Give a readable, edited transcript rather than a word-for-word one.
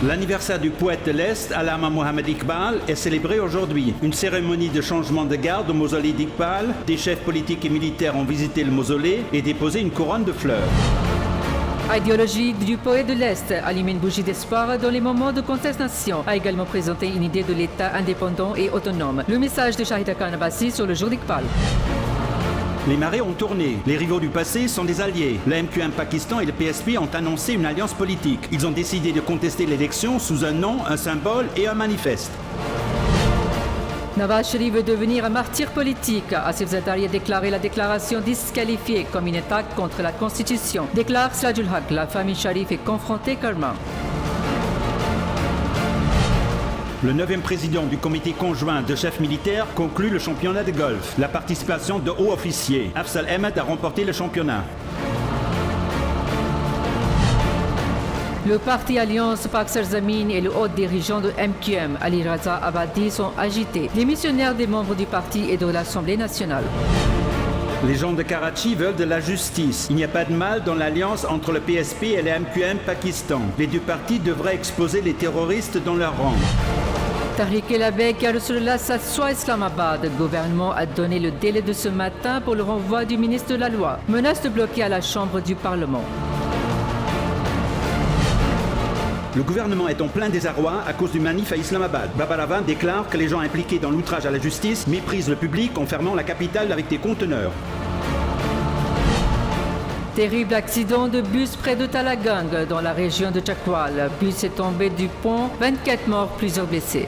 L'anniversaire du poète de l'Est, Allama Mohamed Iqbal, est célébré aujourd'hui. Une cérémonie de changement de garde au mausolée d'Iqbal, des chefs politiques et militaires ont visité le mausolée et déposé une couronne de fleurs. Idéologie du poète de l'Est, allumer une bougie d'espoir dans les moments de contestation, a également présenté une idée de l'État indépendant et autonome. Le message de Shahida Khan Abbasi sur le jour d'Iqbal. Les marées ont tourné. Les rivaux du passé sont des alliés. Le MQM Pakistan et le PSP ont annoncé une alliance politique. Ils ont décidé de contester l'élection sous un nom, un symbole et un manifeste. Nawaz Sharif veut devenir un martyr politique. Asif Zardari a déclaré la déclaration disqualifiée comme une attaque contre la Constitution. Déclare Sirajul Haq, la famille Sharif est confrontée karma. Le 9e président du comité conjoint de chefs militaires conclut le championnat de golf. La participation de hauts officiers. Afzal Ahmed a remporté le championnat. Le parti Alliance Paksar Zamin et le haut dirigeant de MQM, Ali Raza Abadi, sont agités. Les missionnaires des membres du parti et de l'Assemblée nationale. Les gens de Karachi veulent de la justice. Il n'y a pas de mal dans l'alliance entre le PSP et le MQM Pakistan. Les deux partis devraient exposer les terroristes dans leur rang. Tariq El Abek a reçu la s'assoit Islamabad. Le gouvernement a donné le délai de ce matin pour le renvoi du ministre de la Loi. Menace de bloquer à la Chambre du Parlement. Le gouvernement est en plein désarroi à cause du manif à Islamabad. Babar Awan déclare que les gens impliqués dans l'outrage à la justice méprisent le public en fermant la capitale avec des conteneurs. Terrible accident de bus près de Talagang, dans la région de Chakwal. Le bus est tombé du pont, 24 morts, plusieurs blessés.